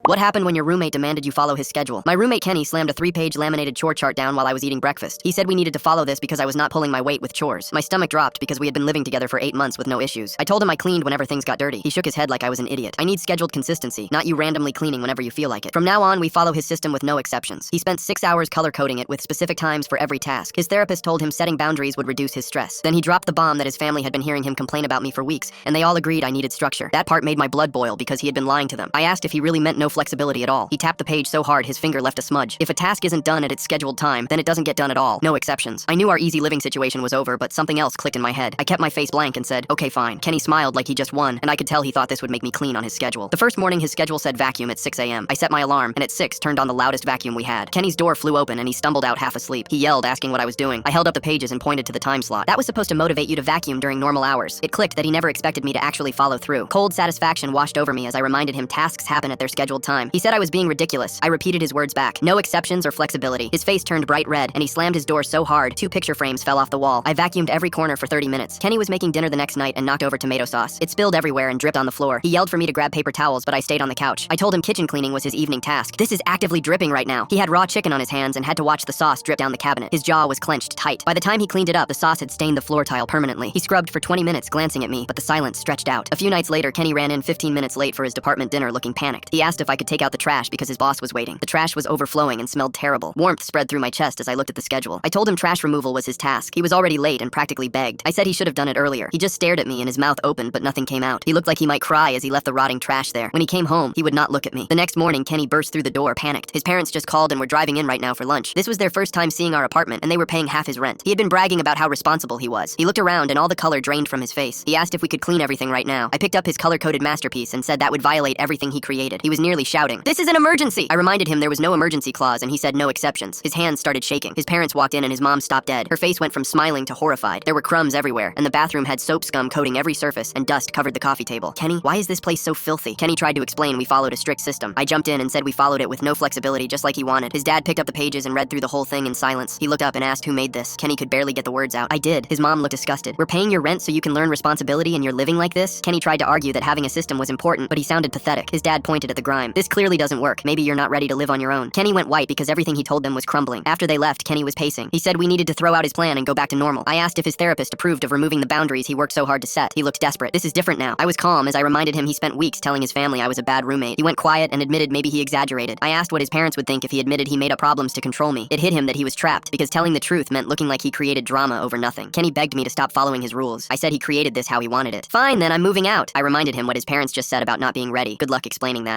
What happened when your roommate demanded you follow his schedule? My roommate Kenny slammed a 3-page laminated chore chart down while I was eating breakfast. He said we needed to follow this because I was not pulling my weight with chores. My stomach dropped because we had been living together for 8 months with no issues. I told him I cleaned whenever things got dirty. He shook his head like I was an idiot. I need scheduled consistency, not you randomly cleaning whenever you feel like it. From now on, we follow his system with no exceptions. He spent 6 hours color coding it with specific times for every task. His therapist told him setting boundaries would reduce his stress. Then he dropped the bomb that his family had been hearing him complain about me for weeks, and they all agreed I needed structure. That part made my blood boil because he had been lying to them. I asked if he really meant no flexibility at all. He tapped the page so hard his finger left a smudge. If a task isn't done at its scheduled time, then it doesn't get done at all. No exceptions. I knew our easy living situation was over, but something else clicked in my head. I kept my face blank and said, okay, fine. Kenny smiled like he just won, and I could tell he thought this would make me clean on his schedule. The first morning his schedule said vacuum at 6 a.m. I set my alarm, and at 6 turned on the loudest vacuum we had. Kenny's door flew open and he stumbled out half asleep. He yelled, asking what I was doing. I held up the pages and pointed to the time slot. That was supposed to motivate you to vacuum during normal hours. It clicked that he never expected me to actually follow through. Cold satisfaction washed over me as I reminded him tasks happen at their scheduled time. He said I was being ridiculous. I repeated his words back. No exceptions or flexibility. His face turned bright red, and he slammed his door so hard, 2 picture frames fell off the wall. I vacuumed every corner for 30 minutes. Kenny was making dinner the next night and knocked over tomato sauce. It spilled everywhere and dripped on the floor. He yelled for me to grab paper towels, but I stayed on the couch. I told him kitchen cleaning was his evening task. This is actively dripping right now. He had raw chicken on his hands and had to watch the sauce drip down the cabinet. His jaw was clenched tight. By the time he cleaned it up, the sauce had stained the floor tile permanently. He scrubbed for 20 minutes, glancing at me, but the silence stretched out. A few nights later, Kenny ran in 15 minutes late for his department dinner looking panicked. He asked if I could take out the trash because his boss was waiting. The trash was overflowing and smelled terrible. Warmth spread through my chest as I looked at the schedule. I told him trash removal was his task. He was already late and practically begged. I said he should have done it earlier. He just stared at me and his mouth opened, but nothing came out. He looked like he might cry as he left the rotting trash there. When he came home, he would not look at me. The next morning, Kenny burst through the door, panicked. His parents just called and were driving in right now for lunch. This was their first time seeing our apartment, and they were paying half his rent. He had been bragging about how responsible he was. He looked around and all the color drained from his face. He asked if we could clean everything right now. I picked up his color-coded masterpiece and said that would violate everything he created. He was nearly shouting, "This is an emergency!" I reminded him there was no emergency clause, and he said no exceptions. His hands started shaking. His parents walked in and his mom stopped dead. Her face went from smiling to horrified. There were crumbs everywhere, and the bathroom had soap scum coating every surface, and dust covered the coffee table. Kenny, why is this place so filthy? Kenny tried to explain we followed a strict system. I jumped in and said we followed it with no flexibility, just like he wanted. His dad picked up the pages and read through the whole thing in silence. He looked up and asked who made this. Kenny could barely get the words out. I did. His mom looked disgusted. We're paying your rent so you can learn responsibility and you're living like this? Kenny tried to argue that having a system was important, but he sounded pathetic. His dad pointed at the grime. This clearly doesn't work. Maybe you're not ready to live on your own. Kenny went white because everything he told them was crumbling. After they left, Kenny was pacing. He said we needed to throw out his plan and go back to normal. I asked if his therapist approved of removing the boundaries he worked so hard to set. He looked desperate. This is different now. I was calm as I reminded him he spent weeks telling his family I was a bad roommate. He went quiet and admitted maybe he exaggerated. I asked what his parents would think if he admitted he made up problems to control me. It hit him that he was trapped because telling the truth meant looking like he created drama over nothing. Kenny begged me to stop following his rules. I said he created this how he wanted it. Fine, then I'm moving out. I reminded him what his parents just said about not being ready. Good luck explaining that.